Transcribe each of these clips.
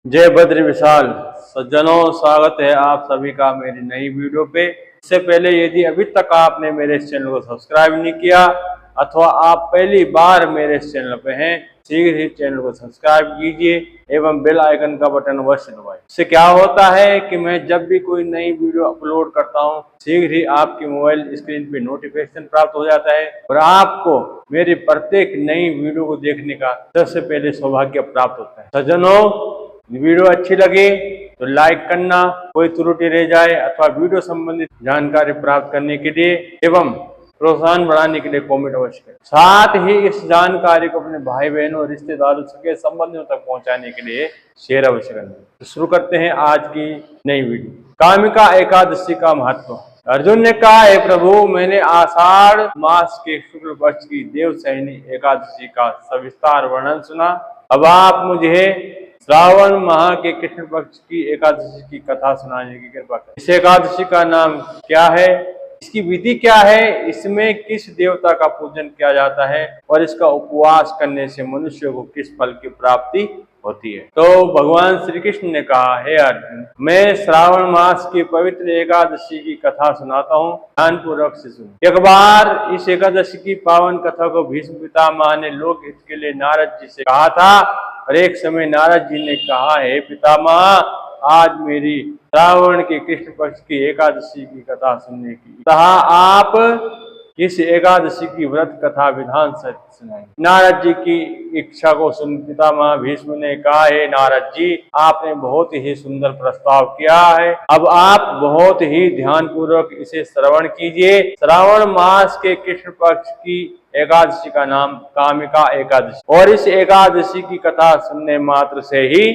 जय बद्री विशाल। सज्जनों, स्वागत है आप सभी का मेरी नई वीडियो पे। इससे पहले यदि अभी तक आपने मेरे इस चैनल को सब्सक्राइब नहीं किया अथवा आप पहली बार मेरे इस चैनल पे हैं, शीघ्र ही चैनल को सब्सक्राइब कीजिए एवं बेल आइकन का बटन अवश्य दबाएं। इससे क्या होता है कि मैं जब भी कोई नई वीडियो अपलोड करता हूं, शीघ्र ही आपकी मोबाइल स्क्रीन पे नोटिफिकेशन प्राप्त हो जाता है और आपको मेरी प्रत्येक नई वीडियो को देखने का सबसे पहले सौभाग्य प्राप्त होता है। सज्जनों, वीडियो अच्छी लगे तो लाइक करना, कोई त्रुटि रह जाए अथवा वीडियो संबंधित जानकारी प्राप्त करने के लिए एवं प्रोत्साहन बढ़ाने के लिए कमेंट अवश्य करें। साथ ही इस जानकारी को अपने भाई बहनों, रिश्तेदारों, सगे संबंधियों तक पहुंचाने के लिए शेयर अवश्य करना। तो शुरू करते हैं आज की नई वीडियो। कामिका एकादशी का महत्व। अर्जुन ने कहा, हे प्रभु, मैंने आषाढ़ मास के शुक्ल पक्ष की देवशयनी एकादशी का सविस्तार वर्णन सुना। अब आप मुझे श्रावण माह के कृष्ण पक्ष की एकादशी की कथा सुनाने की कृपा करें। इस एकादशी का नाम क्या है, इसकी विधि क्या है, इसमें किस देवता का पूजन किया जाता है और इसका उपवास करने से मनुष्य को किस फल की प्राप्ति होती है। तो भगवान श्री कृष्ण ने कहा, हे अर्जुन, मैं श्रावण मास की पवित्र एकादशी की कथा सुनाता हूँ, ध्यानपूर्वक से सुनो। एक बार इस एकादशी की पावन कथा को भीष्म पितामह ने लोक हित के लिए नारद जी से कहा था और एक समय नारद जी ने कहा, हे पितामह, आज मेरी श्रावण के कृष्ण पक्ष की एकादशी की कथा सुनने की इच्छा, आप इस एकादशी की व्रत कथा विधान सहित सुनाएंगे। नारद जी की इच्छा को सुन पितामह भीष्म ने कहा, हे नारद जी, आपने बहुत ही सुंदर प्रस्ताव किया है। अब आप बहुत ही ध्यान पूर्वक इसे श्रवण कीजिए। श्रावण मास के कृष्ण पक्ष की एकादशी का नाम कामिका एकादशी और इस एकादशी की कथा सुनने मात्र से ही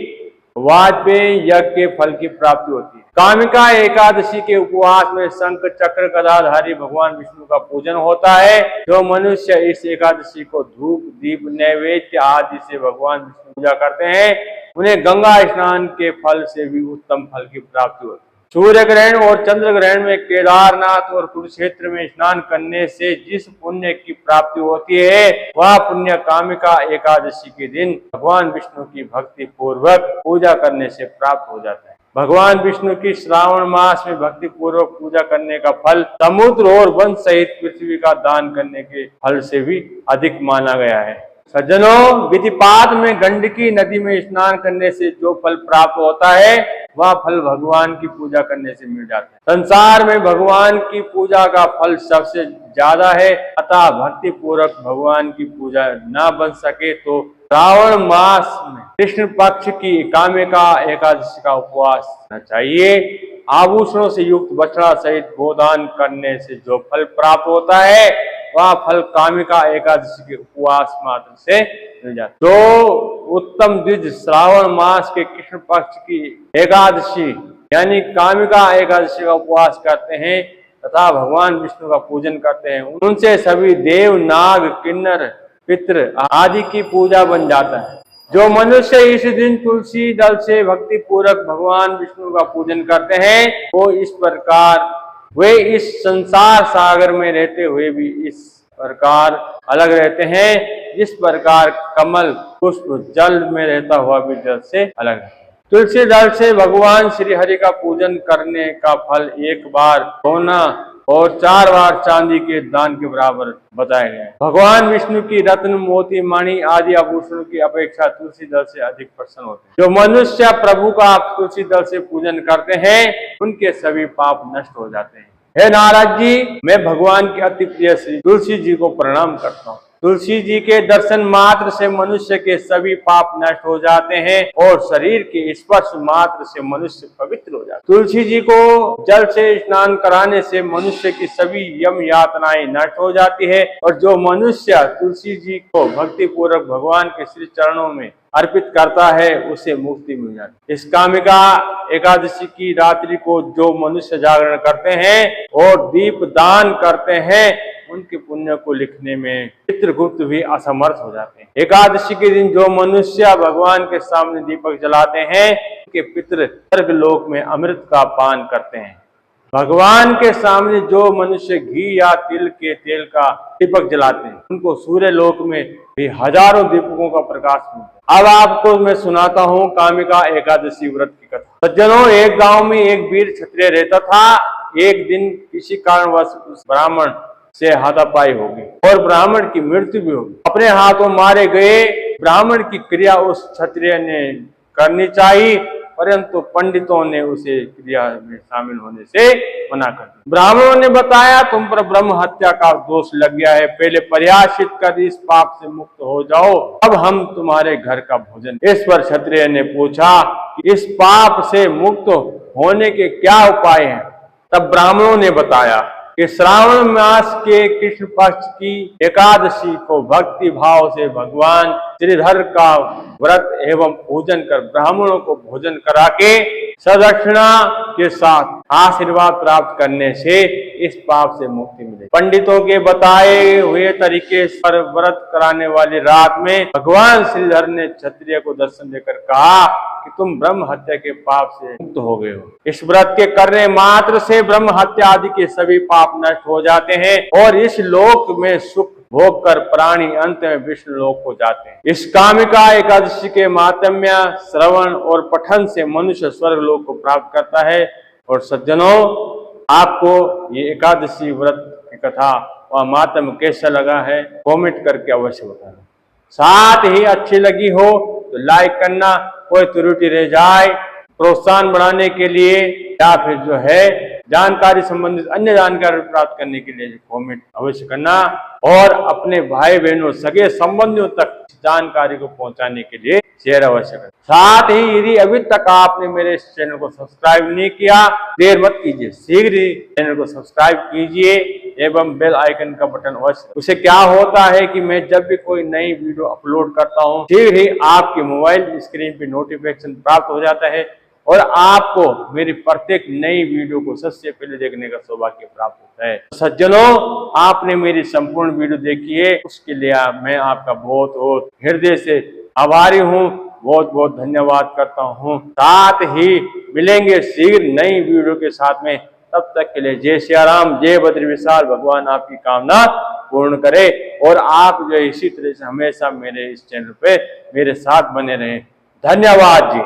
वाजपेयी यज्ञ के फल की प्राप्ति होती है। कामिका एकादशी के उपवास में शंख चक्र गदाधारी भगवान विष्णु का पूजन होता है। जो मनुष्य इस एकादशी को धूप दीप नैवेद्य आदि से भगवान विष्णु पूजा करते हैं, उन्हें गंगा स्नान के फल से भी उत्तम फल की प्राप्ति होती है। सूर्य ग्रहण और चंद्र ग्रहण में केदारनाथ और कुरुक्षेत्र में स्नान करने से जिस पुण्य की प्राप्ति होती है, वह पुण्य कामिका एकादशी के दिन भगवान विष्णु की भक्ति पूर्वक पूजा करने से प्राप्त हो जाता है। भगवान विष्णु की श्रावण मास में भक्ति पूर्वक पूजा करने का फल समुद्र और वन सहित पृथ्वी का दान करने के फल से भी अधिक माना गया है। सज्जनों, विधिपात में गंडकी नदी में स्नान करने से जो फल प्राप्त होता है, वह फल भगवान की पूजा करने से मिल जाता है। संसार में भगवान की पूजा का फल सबसे ज्यादा है, अतः भक्ति पूर्वक भगवान की पूजा न बन सके तो श्रावण मास में कृष्ण पक्ष की कामिका एकादशी का उपवास करना चाहिए। आभूषणों से युक्त बछड़ा सहित गोदान करने से जो फल प्राप्त होता है, वह फल कामिका एकादशी के उपवास मात्र से मिल जाता है। जो उत्तम द्विज श्रावण मास के कृष्ण पक्ष की एकादशी यानी कामिका एकादशी का उपवास करते हैं तथा भगवान विष्णु का पूजन करते हैं, उनसे सभी देव, नाग, किन्नर, पितृ आदि की पूजा बन जाता है। जो मनुष्य इस दिन तुलसी दल से भक्ति पूर्वक भगवान विष्णु का पूजन करते हैं, वो वे इस संसार सागर में रहते हुए भी इस प्रकार अलग रहते हैं, जिस प्रकार कमल पुष्प जल में रहता हुआ भी जल से अलग है। तुलसी दल से भगवान श्री हरि का पूजन करने का फल एक बार सोना और 4 बार चांदी के दान के बराबर बताए गए। भगवान विष्णु की रत्न, मोती, मणि आदि आभूषणों की अपेक्षा तुलसी दल से अधिक प्रसन्न होते हैं। जो मनुष्य प्रभु का तुलसी दल से पूजन करते हैं, उनके सभी पाप नष्ट हो जाते हैं। हे नारद जी, मैं भगवान के अति प्रिय श्री तुलसी जी को प्रणाम करता हूँ। तुलसी जी के दर्शन मात्र से मनुष्य के सभी पाप नष्ट हो जाते हैं और शरीर के स्पर्श मात्र से मनुष्य पवित्र हो जाता है। तुलसी जी को जल से स्नान कराने से मनुष्य की सभी यम यातनाएं नष्ट हो जाती है और जो मनुष्य तुलसी जी को भक्ति पूर्वक भगवान के श्री चरणों में अर्पित करता है, उसे मुक्ति मिल जाती है। इस कामिका एकादशी की रात्रि को जो मनुष्य जागरण करते हैं और दीप दान करते हैं, उनके पुण्य को लिखने में चित्रगुप्त भी असमर्थ हो जाते हैं। एकादशी के दिन जो मनुष्य भगवान के सामने दीपक जलाते हैं, उनके पितृ स्वर्ग लोक में अमृत का पान करते हैं। भगवान के सामने जो मनुष्य घी या तिल के तेल का दीपक जलाते हैं, उनको सूर्य लोक में भी हजारों दीपकों का प्रकाश मिलता है। अब आपको मैं सुनाता हूँ कामिका एकादशी व्रत की कथा। सज्जनों, एक गांव में एक वीर क्षत्रिय रहता था। एक दिन किसी कारणवश उस ब्राह्मण से हाथापाई हो गई और ब्राह्मण की मृत्यु भी हो गई। अपने हाथों मारे गए ब्राह्मण की क्रिया उस क्षत्रिय ने करनी चाहिए, परंतु पंडितों ने उसे क्रिया में शामिल होने से मना कर दिया। ब्राह्मणों ने बताया, तुम पर ब्रह्म हत्या का दोष लग गया है, पहले प्रयाश्चित कर इस पाप से मुक्त हो जाओ, अब हम तुम्हारे घर का भोजन। इस पर क्षत्रिय ने पूछा कि इस पाप से मुक्त होने के क्या उपाय हैं? तब ब्राह्मणों ने बताया कि श्रावण मास के कृष्ण पक्ष की एकादशी को भक्ति भाव से भगवान श्रीधर का व्रत एवं पूजन कर ब्राह्मणों को भोजन करा के सदक्षिणा के साथ आशीर्वाद प्राप्त करने से इस पाप से मुक्ति मिले। पंडितों के बताए हुए तरीके पर व्रत कराने वाली रात में भगवान श्रीधर ने क्षत्रिय को दर्शन देकर कहा कि तुम ब्रह्म हत्या के पाप से मुक्त हो गए हो। इस व्रत के करने मात्र से ब्रह्म हत्या आदि के सभी पाप नष्ट हो जाते हैं और इस लोक में सुख भोग कर प्राणी अंत में विष्णु लोक को जाते हैं। इस कामिका एकादशी के महात्म्य श्रवण और पठन से मनुष्य स्वर्ग लोक को प्राप्त करता है। और सज्जनों, आपको ये एकादशी व्रत की कथा और महात्म्य कैसा लगा है कमेंट करके अवश्य बताना। साथ ही अच्छी लगी हो तो लाइक करना, कोई त्रुटि रह जाए प्रोत्साहन बढ़ाने के लिए या फिर जो है जानकारी संबंधित अन्य जानकारी प्राप्त करने के लिए कमेंट अवश्य करना और अपने भाई बहनों सगे संबंधियों तक जानकारी को पहुंचाने के लिए शेयर अवश्य करें। साथ ही यदि अभी तक आपने मेरे इस चैनल को सब्सक्राइब नहीं किया, देर मत कीजिए, शीघ्र ही चैनल को सब्सक्राइब कीजिए एवं बेल आइकन का बटन अवश्य। उसे क्या होता है कि मैं जब भी कोई नई वीडियो अपलोड करता हूँ शीघ्र ही आपके मोबाइल स्क्रीन पे नोटिफिकेशन प्राप्त हो जाता है और आपको मेरी प्रत्येक नई वीडियो को सबसे पहले देखने का सौभाग्य प्राप्त होता है। साथियों, आपने मेरी संपूर्ण वीडियो देखी है, उसके लिए मैं आपका बहुत बहुत हृदय से आभारी हूँ, बहुत बहुत धन्यवाद करता हूँ। साथ ही मिलेंगे शीघ्र नई वीडियो के साथ में, तब तक के लिए जय सिया राम, जय बद्री विशाल। भगवान आपकी कामना पूर्ण करे और आप जो इसी तरह से हमेशा मेरे इस चैनल पे मेरे साथ बने रहें। धन्यवाद जी।